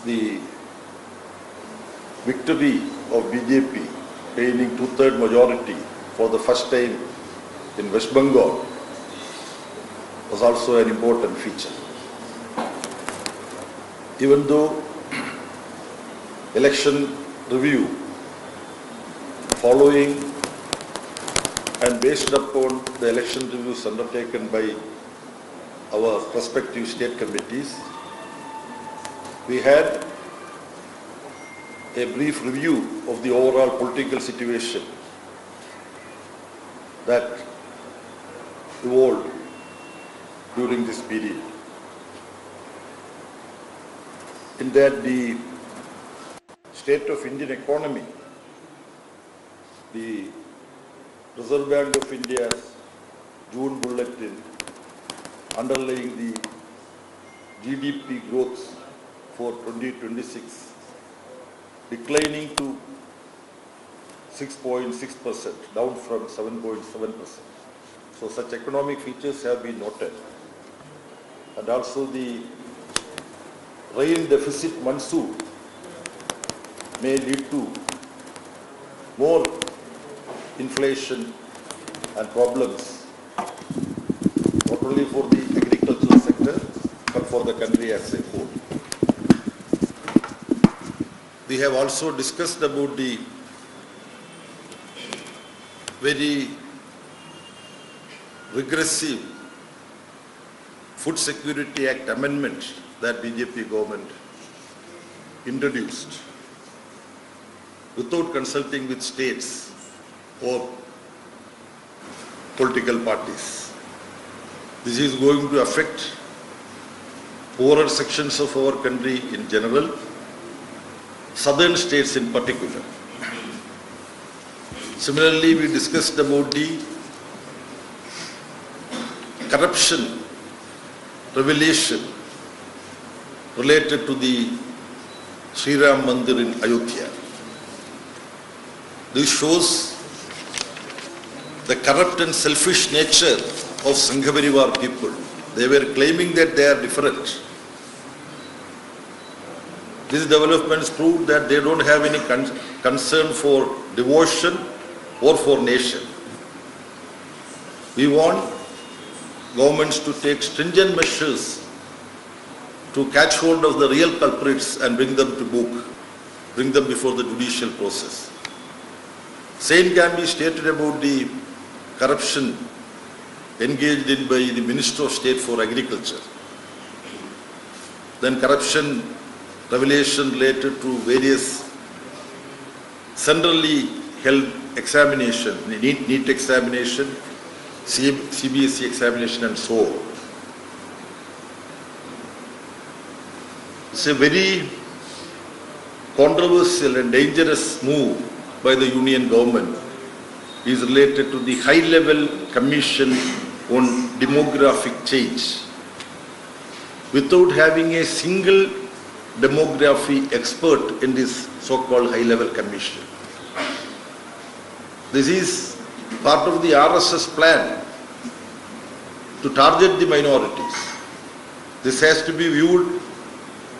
the victory of BJP gaining two-thirds majority for the first time in West Bengal was also an important feature. Even though election review following and based upon the election reviews undertaken by our respective state committees, we had a brief review of the overall political situation that evolved during this period. In that, the state of Indian economy, the Reserve Bank of India's June bulletin underlying the GDP growth for 2026 declining to 6.6%, down from 7.7%. So such economic features have been noted. And also the rain deficit monsoon may lead to more inflation and problems, not only for the agricultural sector, but for the country as a whole. We have also discussed about the very regressive Food Security Act amendment that BJP government introduced without consulting with states or political parties. This is going to affect poorer sections of our country in general, southern states in particular. Similarly, we discussed about the corruption revelation related to the Sri Ram Mandir in Ayodhya. This shows the corrupt and selfish nature of Sanghavarivar people. They were claiming that they are different. These developments prove that they don't have any concern for devotion or for nation. We want governments to take stringent measures to catch hold of the real culprits and bring them to book, bring them before the judicial process. Same can be stated about the corruption engaged in by the Minister of State for Agriculture. Then corruption revelation related to various centrally held examination, NEET examination, CBSE examination and so on. It's a very controversial and dangerous move by the Union government. It is related to the high-level commission on demographic change without having a single demography expert in this so-called high-level commission. This is part of the RSS plan to target the minorities. This has to be viewed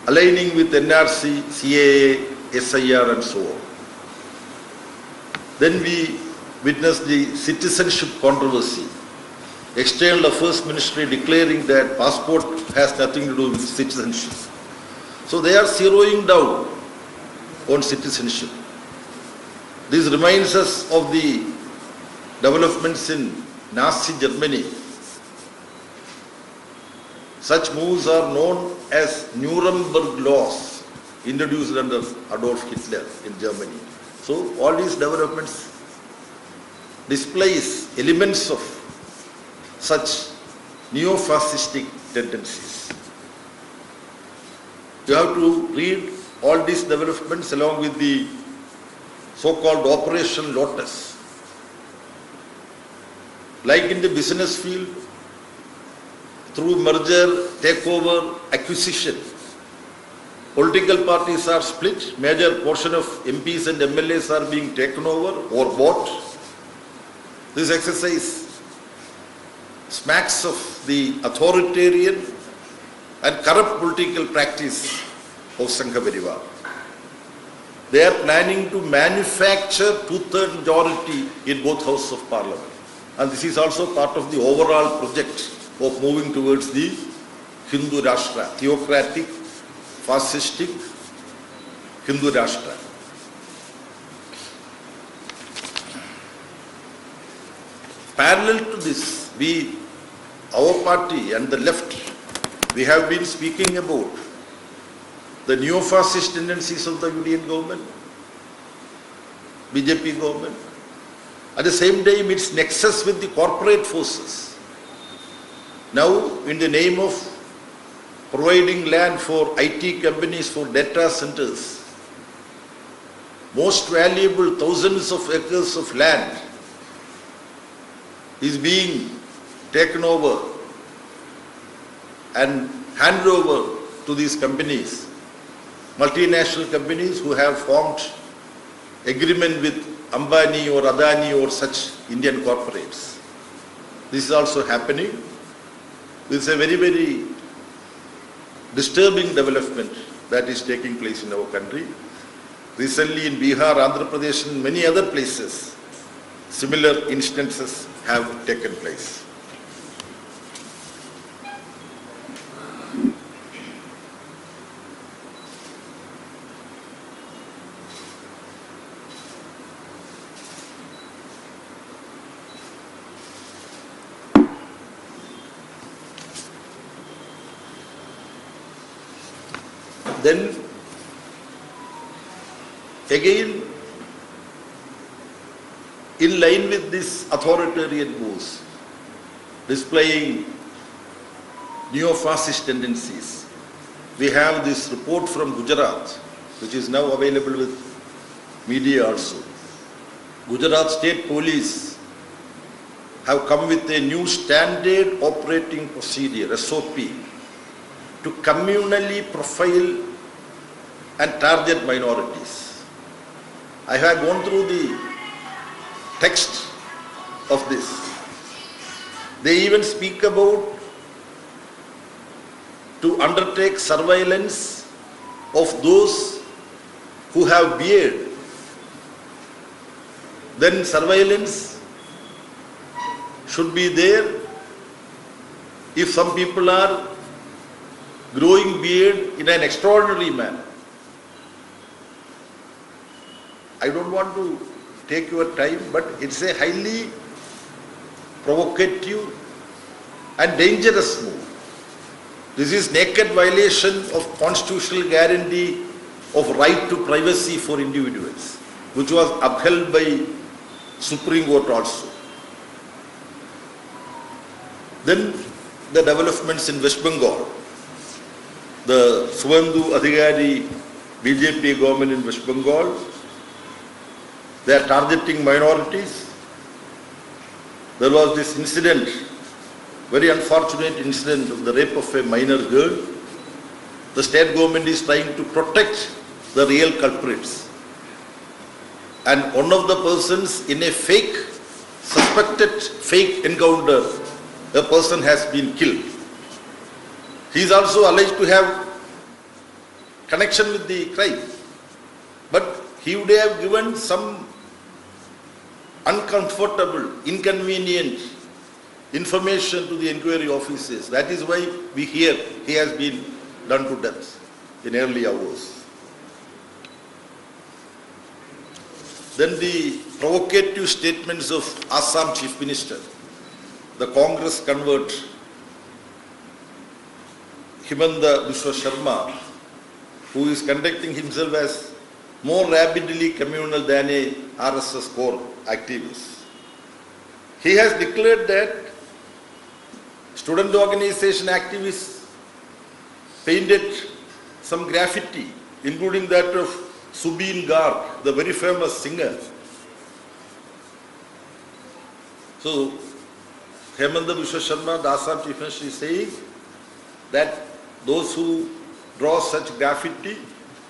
aligning with NRC, CAA, SIR and so on. Then we witnessed the citizenship controversy. External Affairs Ministry declaring that passport has nothing to do with citizenship. So they are zeroing down on citizenship. This reminds us of the developments in Nazi Germany. Such moves are known as Nuremberg laws introduced under Adolf Hitler in Germany. So all these developments displays elements of such neo-fascistic tendencies. You have to read all these developments along with the so-called Operation Lotus. Like in the business field, through merger, takeover, acquisition, political parties are split, major portion of MPs and MLAs are being taken over or bought. This exercise smacks of the authoritarian and corrupt political practice of Sangha Parivar. They are planning to manufacture two-thirds majority in both houses of parliament. And this is also part of the overall project of moving towards the Hindu Rashtra, theocratic, fascistic Hindu Rashtra. Parallel to this, our party and the left, we have been speaking about the neo-fascist tendencies of the Union government, BJP government. At the same time, its nexus with the corporate forces. Now, in the name of providing land for IT companies for data centers, most valuable thousands of acres of land is being taken over and handed over to these companies, multinational companies who have formed agreement with Ambani or Adani or such Indian corporates. This is also happening. This is a very, very disturbing development that is taking place in our country. Recently in Bihar, Andhra Pradesh and many other places, similar instances have taken place. Then again, in line with this authoritarian moves, displaying neo-fascist tendencies, we have this report from Gujarat, which is now available with media also. Gujarat State Police have come with a new standard operating procedure, SOP, to communally profile and target minorities. I have gone through the text of this. They even speak about to undertake surveillance of those who have beard. Then surveillance should be there if some people are growing beard in an extraordinary manner. I don't want to take your time, but it's a highly provocative and dangerous move. This is naked violation of constitutional guarantee of right to privacy for individuals, which was upheld by Supreme Court also. Then the developments in West Bengal. The Suvendu Adhikari BJP government in West Bengal, they are targeting minorities. There was this incident, very unfortunate incident of the rape of a minor girl. The state government is trying to protect the real culprits. And one of the persons in a suspected fake encounter, a person has been killed. He is also alleged to have connection with the crime. But he would have given some uncomfortable, inconvenient information to the inquiry officers. That is why we hear he has been done to death in early hours. Then the provocative statements of Assam Chief Minister, the Congress convert Himanta Biswa Sharma, who is conducting himself as more rapidly communal than a RSS core activist. He has declared that student organization activists painted some graffiti, including that of Subin Garg, the very famous singer. So, Hemanta Biswa Sharma, the Assam Chief Minister, is saying that those who draw such graffiti,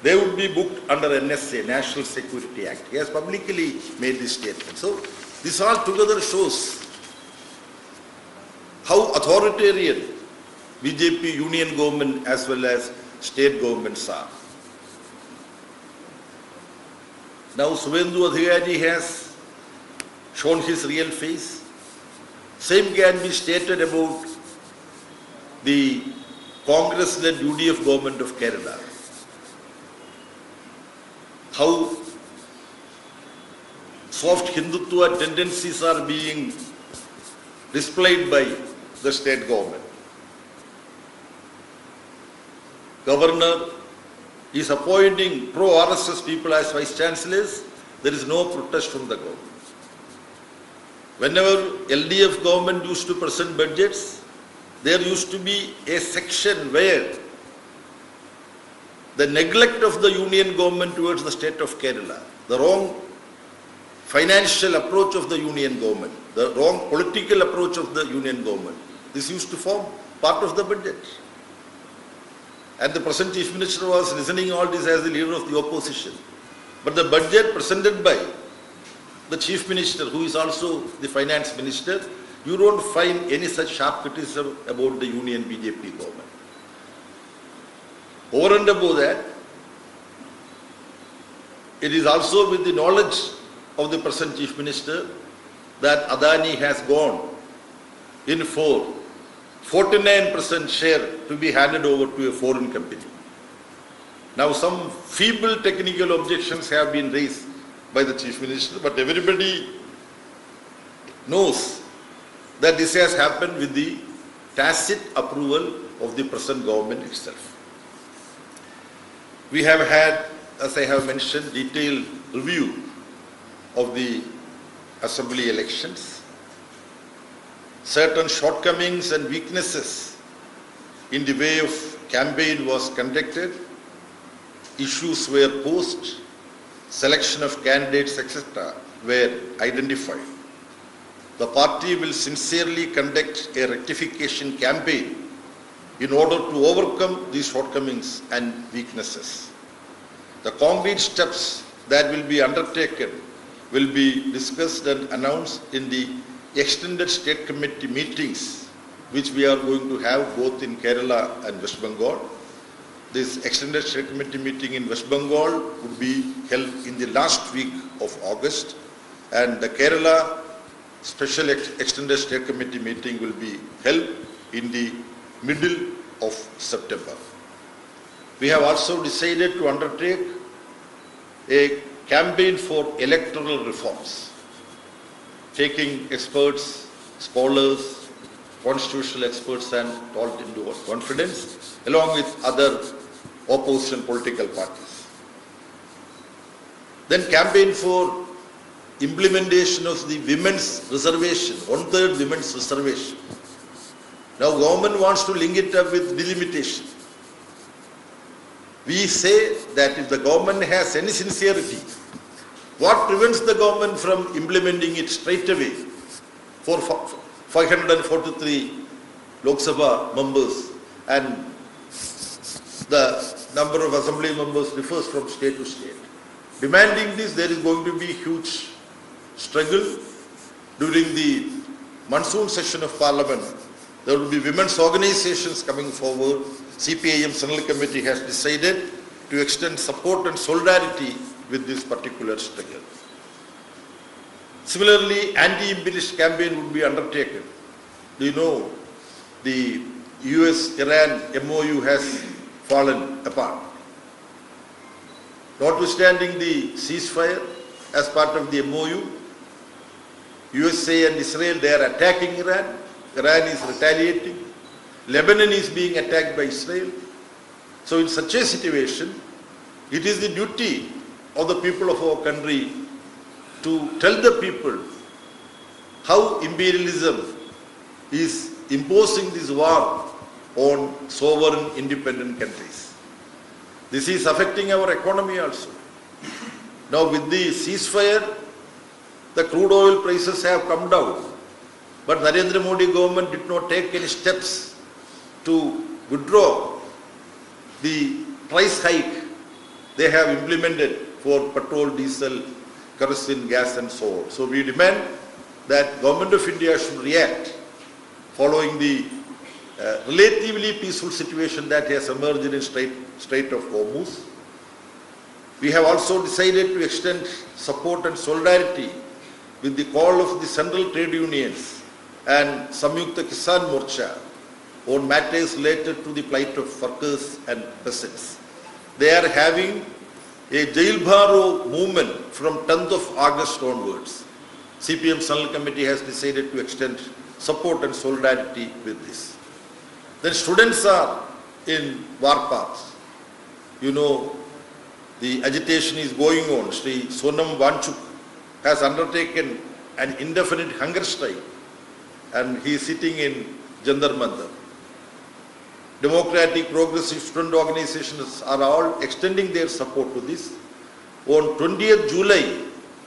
they would be booked under NSA, National Security Act. He has publicly made this statement. So, this all together shows how authoritarian BJP union government as well as state governments are. Now Suvendu Adhikari has shown his real face. Same can be stated about the Congress-led UDF government of Kerala. How soft Hindutva tendencies are being displayed by the state government. Governor is appointing pro-RSS people as vice chancellors. There is no protest from the government. Whenever LDF government used to present budgets, there used to be a section where the neglect of the union government towards the state of Kerala, the wrong financial approach of the union government, the wrong political approach of the union government, this used to form part of the budget. And the present Chief Minister was listening all this as the leader of the opposition. But the budget presented by the Chief Minister, who is also the Finance Minister, you don't find any such sharp criticism about the Union BJP government. Over and above that, it is also with the knowledge of the present Chief Minister that Adani has gone in for 49% share to be handed over to a foreign company. Now some feeble technical objections have been raised by the Chief Minister, but everybody knows that this has happened with the tacit approval of the present government itself. We have had, as I have mentioned, detailed review of the assembly elections. Certain shortcomings and weaknesses in the way of campaign was conducted, issues were posed, selection of candidates, etc. were identified. The party will sincerely conduct a rectification campaign in order to overcome these shortcomings and weaknesses. The concrete steps that will be undertaken will be discussed and announced in the extended state committee meetings which we are going to have both in Kerala and West Bengal. This extended state committee meeting in West Bengal would be held in the last week of August, and the Kerala special extended state committee meeting will be held in the middle of September. We have also decided to undertake a campaign for electoral reforms, taking experts, scholars, constitutional experts and all into our confidence, along with other opposition political parties. Then campaign for implementation of the women's reservation, 1/3 women's reservation. Now government wants to link it up with delimitation. We say that if the government has any sincerity, what prevents the government from implementing it straight away for 543 Lok Sabha members, and the number of assembly members differs from state to state. Demanding this, there is going to be huge struggle during the monsoon session of Parliament. There will be women's organizations coming forward. CPIM Central Committee has decided to extend support and solidarity with this particular struggle. Similarly, anti-imperialist campaign would be undertaken. Do you know the US-Iran MOU has fallen apart? Notwithstanding the ceasefire as part of the MOU, USA and Israel, they are attacking Iran. Iran is retaliating. Lebanon is being attacked by Israel. So in such a situation, it is the duty of the people of our country to tell the people how imperialism is imposing this war on sovereign independent countries. This is affecting our economy also. Now with the ceasefire, the crude oil prices have come down, but Narendra Modi government did not take any steps to withdraw the price hike they have implemented for petrol, diesel, kerosene, gas and so on. So we demand that Government of India should react following the relatively peaceful situation that has emerged in Strait of Hormuz. We have also decided to extend support and solidarity with the call of the central trade unions and Samyukta Kisan Morcha on matters related to the plight of workers and peasants. They are having a jail baro movement from 10th of August onwards. CPM Central Committee has decided to extend support and solidarity with this. Then students are in war paths. You know, the agitation is going on. Sri Sonam Wanchuk has undertaken an indefinite hunger strike and he is sitting in Jantar Mantar. Democratic Progressive Student Organizations are all extending their support to this. On 20th July,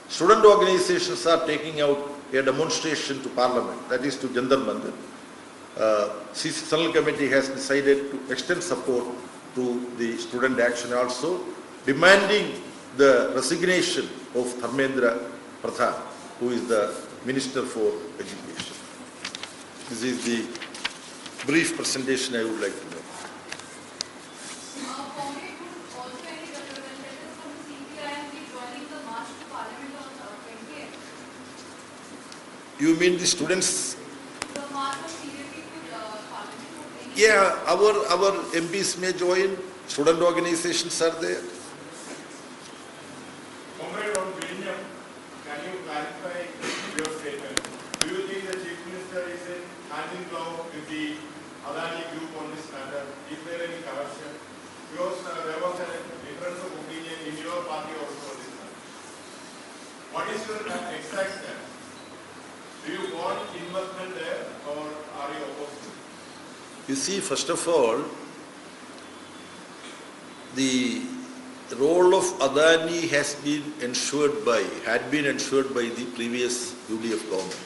student organizations are taking out a demonstration to Parliament, that is to Jantar Mantar. Central Committee has decided to extend support to the student action also, demanding the resignation of Dharmendra Pradhan, who is the Minister for Education. This is the brief presentation I would like to make. You mean the students? Yeah, our MPs may join. Student organizations are there. Comrade on William, can you clarify your statement? Do you think the Chief Minister is hand in glove with the Adani group on this matter? Is there any corruption? Because there was a difference of opinion in your party also on this matter. What is your exact stance? Do you want investment there or are you opposed to it? You see, first of all, the role of Adani had been ensured by the previous UDF government,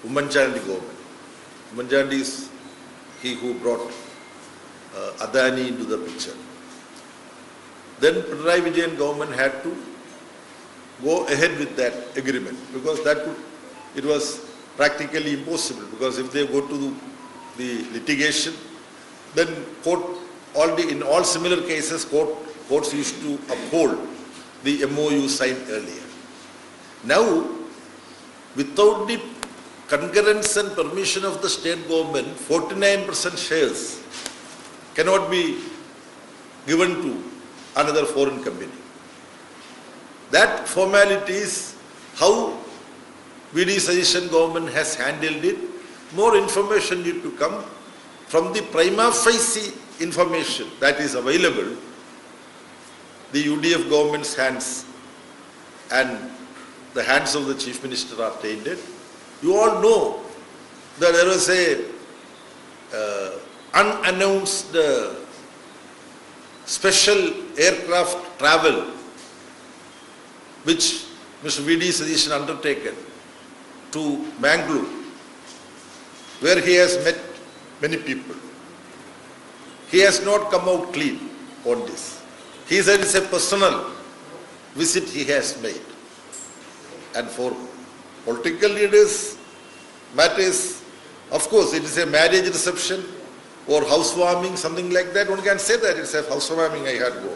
Ummanchandi government. Ummanchandi is he who brought Adani into the picture. Then Pinarayi Vijayan government had to go ahead with that agreement because it was practically impossible, because if they go to the litigation, then in all similar cases courts used to uphold the MOU signed earlier. Now, without the concurrence and permission of the state government, 49% shares cannot be given to another foreign company. That formality is how VD Suggestion government has handled it. More information need to come from the prima facie information that is available. The UDF government's hands and the hands of the Chief Minister are tainted. You all know that there was a unannounced special aircraft travel which Mr. VD Suggestion undertaken to Mangalore, where he has met many people. He has not come out clean on this. He said it's a personal visit he has made. And for political leaders, matters, of course, it is a marriage reception or housewarming, something like that. One can say that it's a housewarming I had go.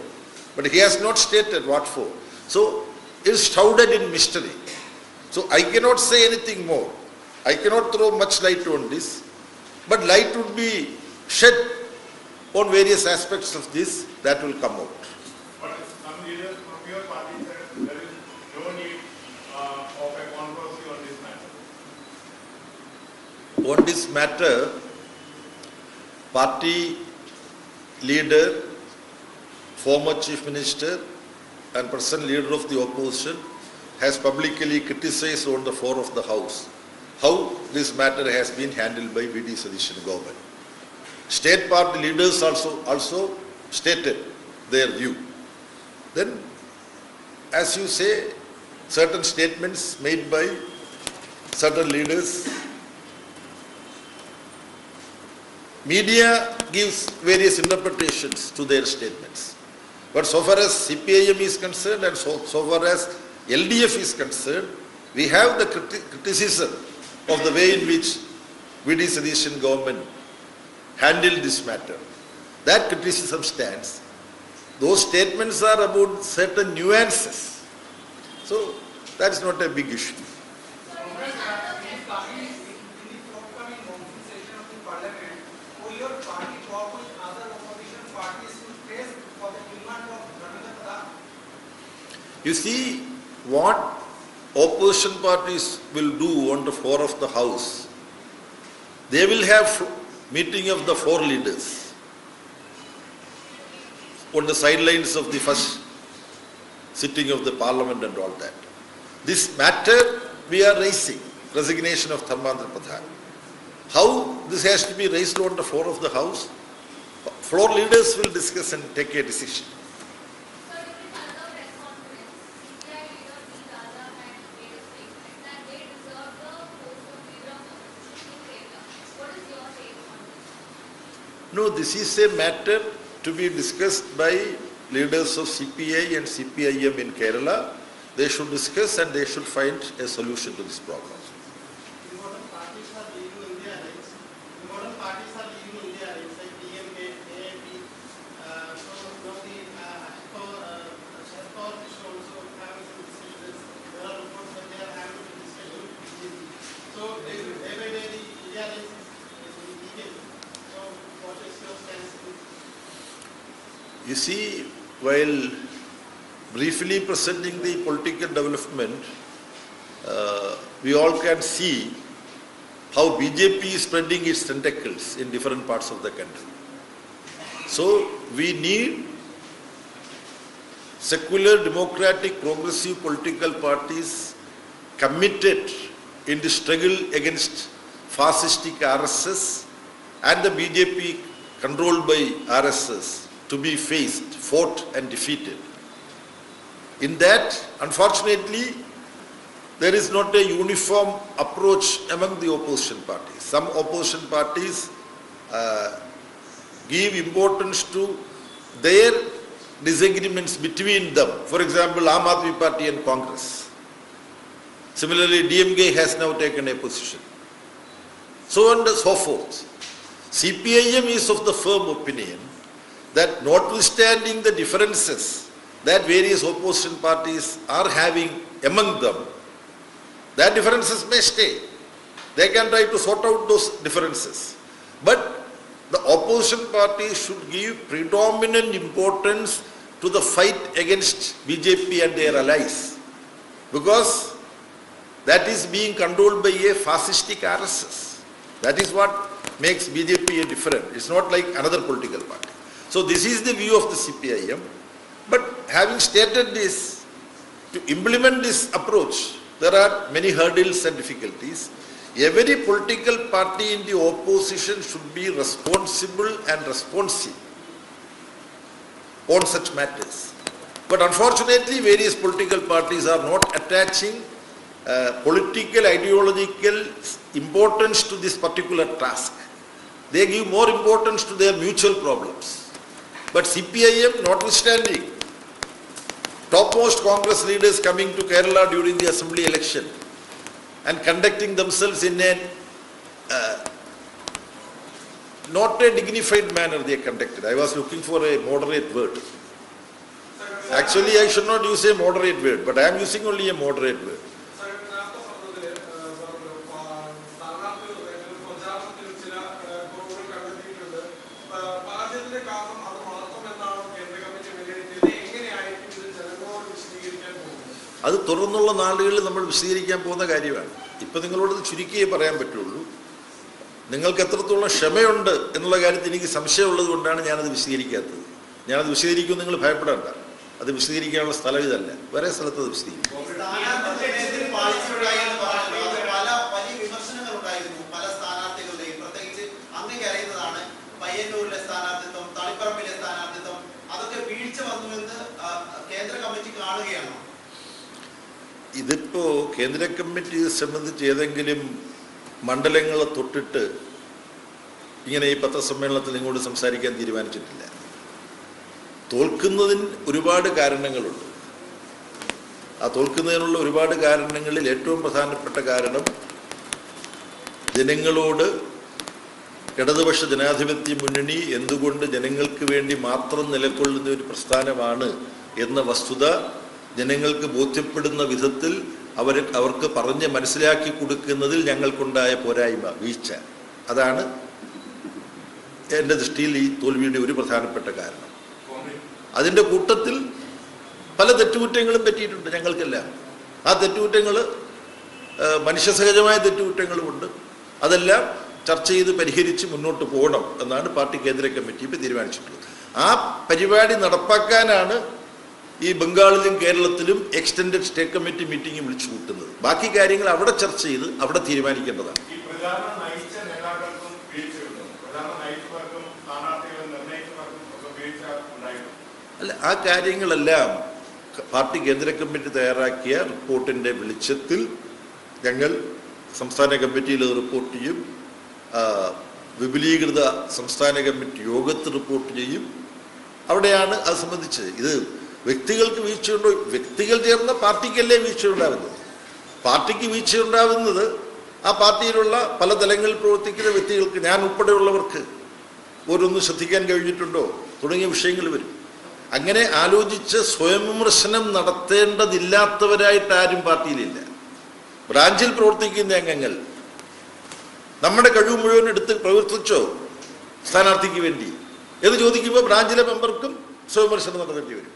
But he has not stated what for. So it's shrouded in mystery. So I cannot say anything more. I cannot throw much light on this. But light would be shed on various aspects of this that will come out. But some leaders from your party said there is no need of a controversy on this matter. On this matter, party leader, former Chief Minister and present leader of the opposition has publicly criticized on the floor of the House how this matter has been handled by VD Suggestion government. State party leaders also stated their view. Then, as you say, certain statements made by certain leaders, media gives various interpretations to their statements. But so far as CPIM is concerned and so far as LDF is concerned, we have the criticism of the way in which VD Suggestion government handled this matter. That criticism stands. those statements are about certain nuances. So that is not a big issue. You see, what opposition parties will do on the floor of the House, they will have meeting of the four leaders on the sidelines of the first sitting of the Parliament and all that. This matter we are raising, resignation of Dharmendra Pradhan. How this has to be raised on the floor of the House? Floor leaders will discuss and take a decision. No, this is a matter to be discussed by leaders of CPI and CPIM in Kerala. They should discuss and they should find a solution to this problem. Important parties are leading India alliance. Important parties are leading India alliance like DMK, AAP. Sharpar is also having some discussions. There are reports that they are having a discussion with BJP. So day by day the India alliance is weakening. So what is your stance? You see, while briefly presenting the political development, we all can see how BJP is spreading its tentacles in different parts of the country. So we need secular, democratic, progressive political parties committed in the struggle against fascistic RSS and the BJP controlled by RSS to be faced, fought and defeated. In that, unfortunately, there is not a uniform approach among the opposition parties. Some opposition parties give importance to their disagreements between them. For example, Aam Aadmi Party and Congress. Similarly, DMK has now taken a position. So on and so forth. CPIM is of the firm opinion that notwithstanding the differences that various opposition parties are having among them, that differences may stay. They can try to sort out those differences. But the opposition parties should give predominant importance to the fight against BJP and their allies, because that is being controlled by a fascistic RSS. That is what makes BJP a different. It's not like another political party. So this is the view of the CPIM. But having stated this, to implement this approach, there are many hurdles and difficulties. Every political party in the opposition should be responsible and responsive on such matters. But unfortunately, various political parties are not attaching political, ideological importance to this particular task. They give more importance to their mutual problems. But CPIM, notwithstanding, topmost Congress leaders coming to Kerala during the assembly election and conducting themselves in a not a dignified manner they conducted. I was looking for a moderate word. Actually, I should not use a moderate word, but I am using only a moderate word. അത് തുടർന്നുള്ള നാളുകളിൽ നമ്മൾ വിശദീകരിക്കാൻ പോകുന്ന കാര്യമാണ്. ഇപ്പം നിങ്ങളോട് ചുരുക്കിയേ പറയാൻ പറ്റുള്ളൂ. നിങ്ങൾക്ക് എത്രത്തോളം ക്ഷമയുണ്ട് എന്നുള്ള കാര്യത്തിൽ എനിക്ക് സംശയമുള്ളത് കൊണ്ടാണ് ഞാനത് വിശദീകരിക്കാത്തത്. ഞാനത് വിശദീകരിക്കും, നിങ്ങൾ ഭയപ്പെടേണ്ട. അത് വിശദീകരിക്കാനുള്ള സ്ഥലം ഇതല്ല, വേറെ സ്ഥലത്ത് അത് വിശദീകരിക്കും. പയ്യന്നൂരിലെ സ്ഥാനാർത്ഥിത്വം, തളിപ്പറമ്പിലെ സ്ഥാനാർത്ഥിത്വം, അതൊക്കെ വീഴ്ച വന്നുവെന്ന് കേന്ദ്ര കമ്മിറ്റി കാണുകയാണോ? ഇതിപ്പോൾ കേന്ദ്ര കമ്മിറ്റി സംബന്ധിച്ച് ഏതെങ്കിലും മണ്ഡലങ്ങളെ തൊട്ടിട്ട് ഇങ്ങനെ ഈ പത്രസമ്മേളനത്തിൽ ഇങ്ങോട്ട് സംസാരിക്കാൻ തീരുമാനിച്ചിട്ടില്ല. തോൽക്കുന്നതിന് ഒരുപാട് കാരണങ്ങളുണ്ട്. ആ തോൽക്കുന്നതിനുള്ള ഒരുപാട് കാരണങ്ങളിൽ ഏറ്റവും പ്രധാനപ്പെട്ട കാരണം ജനങ്ങളോട് ഇടതുപക്ഷ ജനാധിപത്യ മുന്നണി എന്തുകൊണ്ട് ജനങ്ങൾക്ക് വേണ്ടി മാത്രം നിലകൊള്ളുന്ന ഒരു പ്രസ്ഥാനമാണ് എന്ന വസ്തുത ജനങ്ങൾക്ക് ബോധ്യപ്പെടുന്ന വിധത്തിൽ അവർക്ക് പറഞ്ഞ് മനസ്സിലാക്കി കൊടുക്കുന്നതിൽ ഞങ്ങൾക്കുണ്ടായ പോരായ്മ, വീഴ്ച. അതാണ് എൻ്റെ ദൃഷ്ടിയിൽ ഈ തോൽവിയുടെ ഒരു പ്രധാനപ്പെട്ട കാരണം. അതിൻ്റെ കൂട്ടത്തിൽ പല തെറ്റുകുറ്റങ്ങളും പറ്റിയിട്ടുണ്ട് ഞങ്ങൾക്കെല്ലാം. ആ തെറ്റുകുറ്റങ്ങൾ മനുഷ്യസഹജമായ തെറ്റുകുറ്റങ്ങളുമുണ്ട്. അതെല്ലാം ചർച്ച ചെയ്ത് പരിഹരിച്ച് മുന്നോട്ട് പോകണം എന്നാണ് പാർട്ടി കേന്ദ്ര കമ്മിറ്റി ഇപ്പോൾ തീരുമാനിച്ചിട്ടുള്ളത്. ആ പരിപാടി നടപ്പാക്കാനാണ് ഈ ബംഗാളിലും കേരളത്തിലും എക്സ്റ്റൻഡഡ് സ്റ്റേറ്റ് കമ്മിറ്റി മീറ്റിംഗ് വിളിച്ചു കൂട്ടുന്നത്. ബാക്കി കാര്യങ്ങൾ അവിടെ ചർച്ച ചെയ്ത് അവിടെ തീരുമാനിക്കേണ്ടതാണ്. അല്ല, ആ കാര്യങ്ങളെല്ലാം പാർട്ടി കേന്ദ്ര കമ്മിറ്റി തയ്യാറാക്കിയ റിപ്പോർട്ടിൻ്റെ വെളിച്ചത്തിൽ ഞങ്ങൾ സംസ്ഥാന കമ്മിറ്റിയിൽ റിപ്പോർട്ട് ചെയ്യും, വിപുലീകൃത സംസ്ഥാന കമ്മിറ്റി യോഗത്തിൽ റിപ്പോർട്ട് ചെയ്യും. അവിടെയാണ് അത് സംബന്ധിച്ച്. ഇത് വ്യക്തികൾക്ക് വീഴ്ചയുണ്ടോ? വ്യക്തികൾ ചേർന്ന പാർട്ടിക്കല്ലേ വീഴ്ചയുണ്ടാകുന്നത്. പാർട്ടിക്ക് വീഴ്ചയുണ്ടാകുന്നത് ആ പാർട്ടിയിലുള്ള പല തലങ്ങളിൽ പ്രവർത്തിക്കുന്ന വ്യക്തികൾക്ക്, ഞാൻ ഉൾപ്പെടെയുള്ളവർക്ക് ഓരോന്നും ശ്രദ്ധിക്കാൻ കഴിഞ്ഞിട്ടുണ്ടോ തുടങ്ങിയ വിഷയങ്ങൾ വരും. അങ്ങനെ ആലോചിച്ച് സ്വയം വിമർശനം നടത്തേണ്ടതില്ലാത്തവരായിട്ട് ആരും പാർട്ടിയിലില്ല. ബ്രാഞ്ചിൽ പ്രവർത്തിക്കുന്ന അംഗങ്ങൾ നമ്മുടെ കഴിവ് മുഴുവൻ എടുത്ത് പ്രവർത്തിച്ചോ സ്ഥാനാർത്ഥിക്ക് വേണ്ടി എന്ന് ചോദിക്കുമ്പോൾ ബ്രാഞ്ചിലെ മെമ്പർക്കും സ്വയംവിമർശനം നടത്തേണ്ടി വരും.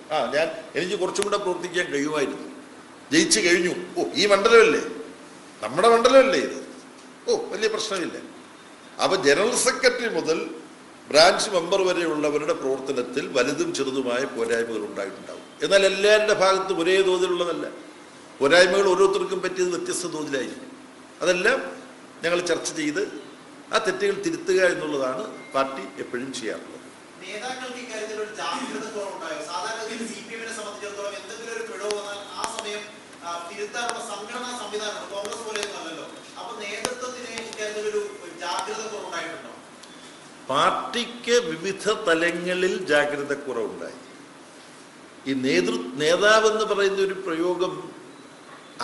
എനിക്ക് കുറച്ചും കൂടെ പ്രവർത്തിക്കാൻ കഴിയുമായിരുന്നു, ജയിച്ചു കഴിഞ്ഞു, ഈ മണ്ഡലമല്ലേ, നമ്മുടെ മണ്ഡലമല്ലേ ഇത്, വലിയ പ്രശ്നമില്ല. അപ്പോൾ ജനറൽ സെക്രട്ടറി മുതൽ ബ്രാഞ്ച് മെമ്പർ വരെയുള്ളവരുടെ പ്രവർത്തനത്തിൽ വലുതും ചെറുതുമായ പോരായ്മകൾ ഉണ്ടായിട്ടുണ്ടാവും. എന്നാൽ എല്ലാവരുടെ ഭാഗത്തും ഒരേ തോതിലുള്ളതല്ല. പോരായ്മകൾ ഓരോരുത്തർക്കും പറ്റിയത് വ്യത്യസ്ത തോതിലായിരിക്കും. അതെല്ലാം ഞങ്ങൾ ചർച്ച ചെയ്ത് ആ തെറ്റുകൾ തിരുത്തുക എന്നുള്ളതാണ് പാർട്ടി എപ്പോഴും ചെയ്യാറുള്ളത്. നേതാക്കൾക്ക് ഇക്കാര്യത്തിൽ ഒരു ജാഗ്രത കുറവുണ്ടായോ? സാധാരണ CPM-നെ സംബന്ധിച്ചിടത്തോളം എന്തെങ്കിലും ഒരു പിഴവ് വന്നാൽ ആ സമയം തിരുത്താനുള്ള സംഘടനാ സംവിധാനമുണ്ട്, കോൺഗ്രസ് പോലെയൊന്നും അല്ലല്ലോ. അപ്പൊ നേതൃത്വത്തിന് ഇക്കാര്യത്തിൽ ഒരു ജാഗ്രത കുറവുണ്ടായിട്ടുണ്ടോ? പാർട്ടിക്ക് വിവിധ തലങ്ങളിൽ ജാഗ്രത കുറവുണ്ടായി. ഈ നേതാവെന്ന് പറയുന്ന ഒരു പ്രയോഗം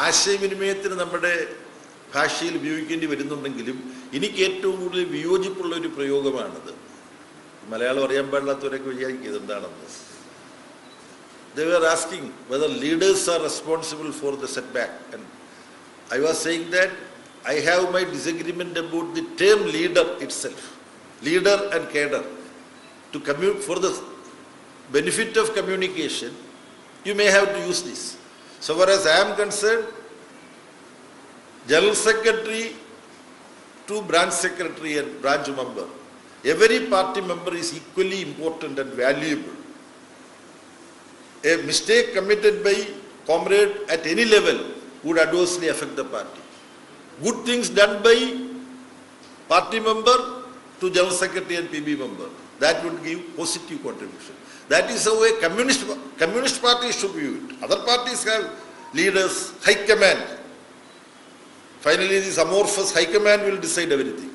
ആശയവിനിമയത്തിന് നമ്മുടെ ഭാഷയിൽ ഉപയോഗിക്കേണ്ടി വരുന്നുണ്ടെങ്കിലും എനിക്ക് ഏറ്റവും കൂടുതൽ വിയോജിപ്പുള്ള ഒരു പ്രയോഗമാണിത്. മലയാളം അറിയാൻ പാടില്ലാത്തവരൊക്കെ വിചാരിക്കുന്നത് എന്താണെന്ന്. They were asking whether leaders are responsible for the setback, and I was saying that I have my disagreement about the term leader itself. Leader and cadre. To commute for the benefit of communication, you may have to use this. So far as I am concerned, General Secretary to Branch Secretary and Branch Member, every party member is equally important and valuable. A mistake committed by comrade at any level would adversely affect the party. Good things done by party member to General Secretary and PB member, that would give positive contribution. That is how a communist party should view it. Other parties have leaders, high command. Finally, this amorphous high command will decide everything.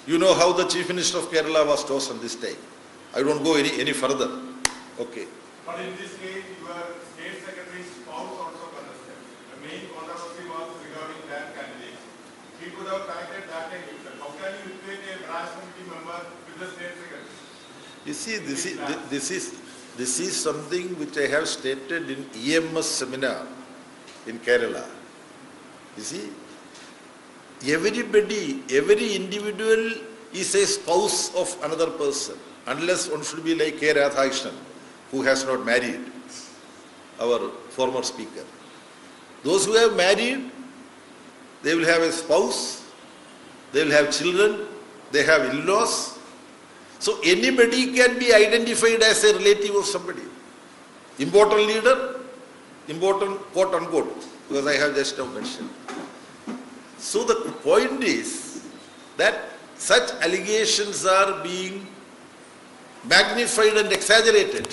You know how the Chief Minister of Kerala was chosen this time. I don't go any further. Okay. But in this case, your State Secretary's spouse also contested. The main controversy was regarding that candidate. He could have connected that time himself. How can you equate a branch committee member with the State Secretary? You see, this is something which I have stated in EMS seminar in Kerala. You see, every individual is a spouse of another person, unless one should be like K. Radhakrishnan, who has not married, our former speaker. Those who have married, they will have a spouse, they will have children, they have in-laws. So anybody can be identified as a relative of somebody. Important leader, important quote unquote, because I have just now mentioned. So the point is that such allegations are being magnified and exaggerated.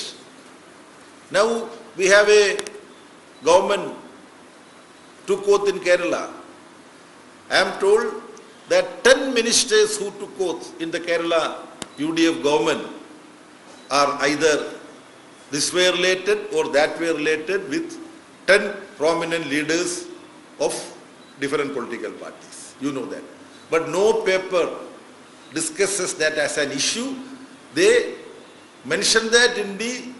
Now we have a government took oath in Kerala. I am told that 10 ministers who took oath in the Kerala UDF government are either this way related or that way related with 10 prominent leaders of different political parties. You know that. But no paper discusses that as an issue, they mention that in the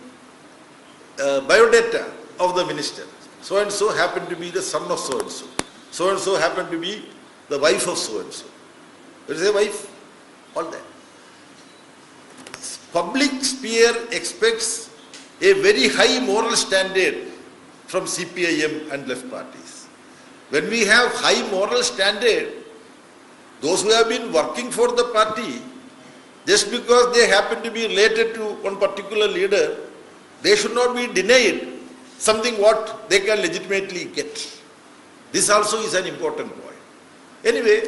biodata of the minister. So and so happened to be the son of so and so. So and so happened to be the wife of so and so. There is a wife, all that. Public sphere expects a very high moral standard from CPIM and left parties. When we have high moral standard, those who have been working for the party, just because they happen to be related to one particular leader, they should not be denied something what they can legitimately get. This also is an important point. Anyway,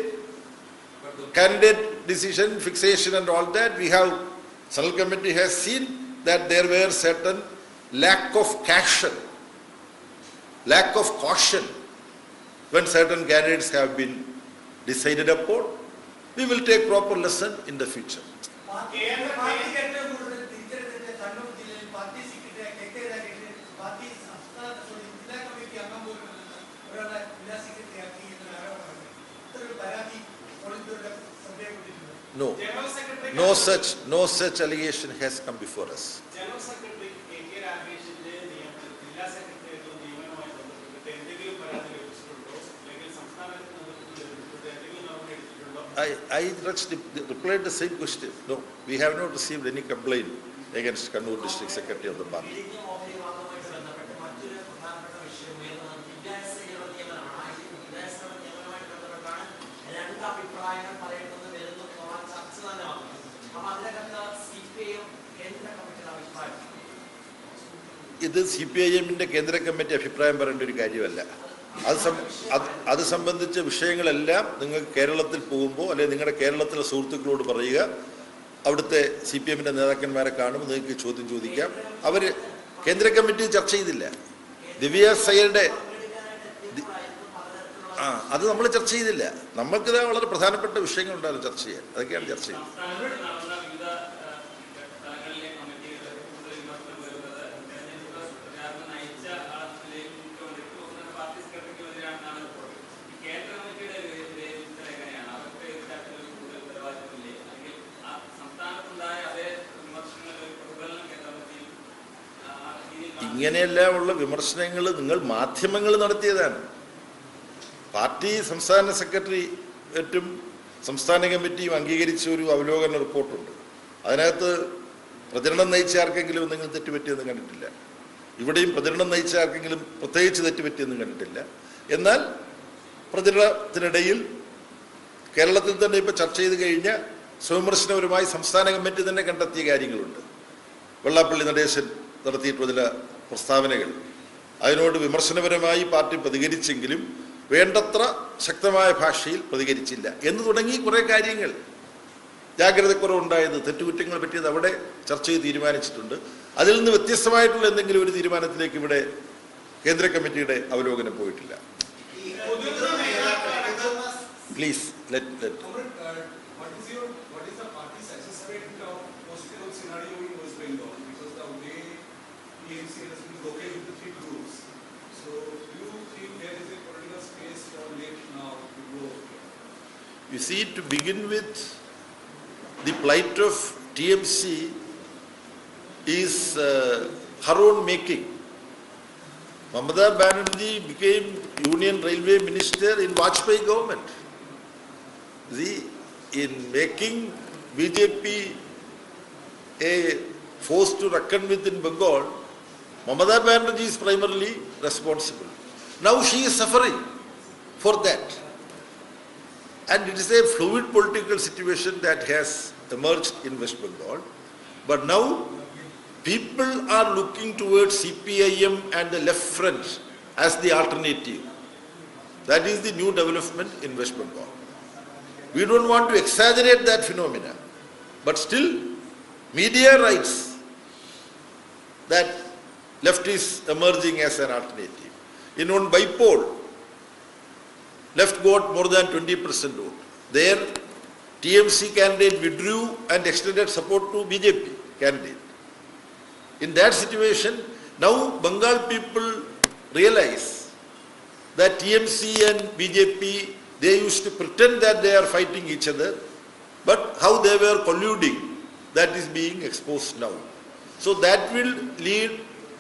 candidate decision, fixation and all that, we have, Central Committee has seen that there were certain lack of caution when certain candidates have been decided upon. We will take proper lesson in the future. No, no such allegation has come before us. I replied the same question. No, we have not received any complaint against Kannur District Secretary of the party. ഇത് CPIM-ന്റെ കേന്ദ്ര committee അഭിപ്രായം പറയേണ്ട ഒരു കാര്യമല്ല. അത് സംബന്ധിച്ച വിഷയങ്ങളെല്ലാം നിങ്ങൾ കേരളത്തിൽ പോകുമ്പോൾ അല്ലെങ്കിൽ നിങ്ങളുടെ കേരളത്തിലെ സുഹൃത്തുക്കളോട് പറയുക. അവിടുത്തെ CPIM-ന്റെ നേതാക്കന്മാരെ കാണുമ്പോൾ നിങ്ങൾക്ക് ചോദ്യം ചോദിക്കാം. അവർ കേന്ദ്ര കമ്മിറ്റി ചർച്ച ചെയ്തില്ല. ദിവ്യ സയ്യയുടെ അത് നമ്മൾ ചർച്ച ചെയ്തില്ല. നമ്മൾക്കിത് വളരെ പ്രധാനപ്പെട്ട വിഷയങ്ങളുണ്ടായിരുന്നു ചർച്ച ചെയ്യാൻ. അതൊക്കെയാണ് ചർച്ച ചെയ്തത്. ഇങ്ങനെയെല്ലാമുള്ള വിമർശനങ്ങൾ നിങ്ങൾ മാധ്യമങ്ങൾ നടത്തിയതാണ്. പാർട്ടി സംസ്ഥാന സെക്രട്ടറിയേറ്റും സംസ്ഥാന കമ്മിറ്റിയും അംഗീകരിച്ച ഒരു അവലോകന റിപ്പോർട്ടുണ്ട്. അതിനകത്ത് പ്രചരണം നയിച്ച ആർക്കെങ്കിലും എന്തെങ്കിലും തെറ്റുപറ്റിയെന്ന് കണ്ടിട്ടില്ല. ഇവിടെയും പ്രചരണം നയിച്ച ആർക്കെങ്കിലും പ്രത്യേകിച്ച് തെറ്റുപറ്റിയെന്നും കണ്ടിട്ടില്ല. എന്നാൽ പ്രചരണത്തിനിടയിൽ കേരളത്തിൽ തന്നെ ഇപ്പോൾ ചർച്ച ചെയ്ത് കഴിഞ്ഞ സ്വവിമർശനപരമായി സംസ്ഥാന കമ്മിറ്റി തന്നെ കണ്ടെത്തിയ കാര്യങ്ങളുണ്ട്. വെള്ളാപ്പള്ളി നടേശൻ നടത്തിയിട്ടുള്ള ചില പ്രസ്താവനകൾ, അതിനോട് വിമർശനപരമായി പാർട്ടി പ്രതികരിച്ചെങ്കിലും വേണ്ടത്ര ശക്തമായ ഭാഷയിൽ പ്രതികരിച്ചില്ല എന്ന് തുടങ്ങി കുറേ കാര്യങ്ങൾ, ജാഗ്രതക്കുറവുണ്ടായത്, തെറ്റുകുറ്റങ്ങൾ പറ്റിയത് അവിടെ ചർച്ച ചെയ്ത് തീരുമാനിച്ചിട്ടുണ്ട്. അതിൽ നിന്ന് വ്യത്യസ്തമായിട്ടുള്ള എന്തെങ്കിലും ഒരു തീരുമാനത്തിലേക്ക് ഇവിടെ കേന്ദ്ര കമ്മിറ്റിയുടെ അവലോകനം പോയിട്ടില്ല. Please let You see, to begin with, the plight of TMC is her own making. Mamata Banerjee became Union Railway Minister in Vajpayee government. See, in making BJP a force to reckon with in Bengal, Mamata Banerjee is primarily responsible. Now she is suffering for that. And it is a fluid political situation that has emerged in West Bengal. But now people are looking towards CPIM and the left front as the alternative. That is the new development in West Bengal. We don't want to exaggerate that phenomena. But still, media writes that left is emerging as an alternative. In one bypoll, left got more than 20% vote. There, TMC candidate withdrew and extended support to BJP candidate. In that situation, now Bengal people realize that TMC and BJP, they used to pretend that they are fighting each other. But how they were colluding, that is being exposed now. So that will lead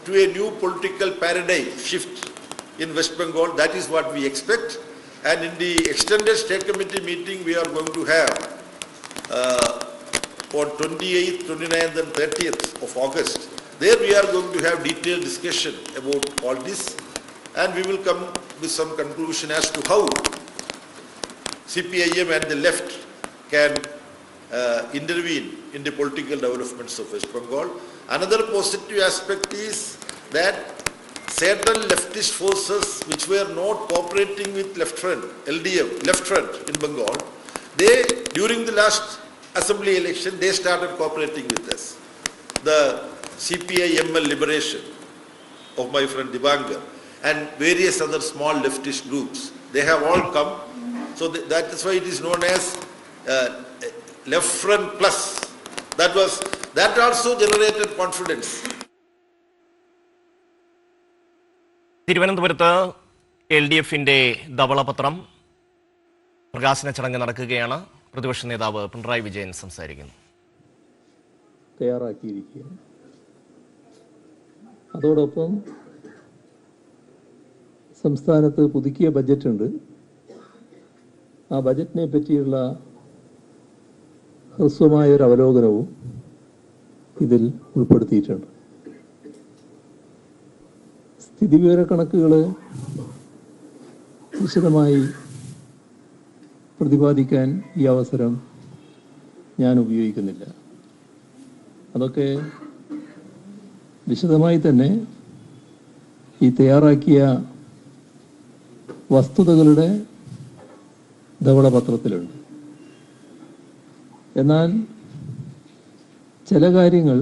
to a new political paradigm shift in West Bengal. That is what we expect. And in the extended state committee meeting we are going to have on 28th, 29th and 30th of August, there we are going to have detailed discussion about all this, and we will come with some conclusion as to how CPIM and the left can intervene in the political developments of West Bengal. Another positive aspect is that certain leftist forces which were not cooperating with left front, LDF, left front in Bengal, they, during the last assembly election, they started cooperating with us. The CPI-ML liberation of my friend Dibankar and various other small leftist groups, they have all come. So that is why it is known as left front plus. That also generated confidence. തിരുവനന്തപുരത്ത് LDFന്റെ ധവളപത്രം പ്രകാശന ചടങ്ങ് നടക്കുകയാണ്. പ്രതിപക്ഷ നേതാവ് പിണറായി വിജയൻ സംസാരിക്കുന്നു. തയ്യാറാക്കിയിരിക്കുകയാണ്. അതോടൊപ്പം സംസ്ഥാനത്ത് പുതുക്കിയ ബജറ്റുണ്ട്. ആ ബജറ്റിനെ പറ്റിയുള്ള ഹ്രസ്വമായൊരു അവലോകനവും ഇതിൽ ഉൾപ്പെടുത്തിയിട്ടുണ്ട്. സ്ഥിതിവിവരക്കണക്കുകൾ വിശദമായി പ്രതിപാദിക്കാൻ ഈ അവസരം ഞാൻ ഉപയോഗിക്കുന്നില്ല. അതൊക്കെ വിശദമായി തന്നെ ഈ തയ്യാറാക്കിയ വസ്തുതകളുടെ ധവളപത്രത്തിലുണ്ട്. എന്നാൽ ചില കാര്യങ്ങൾ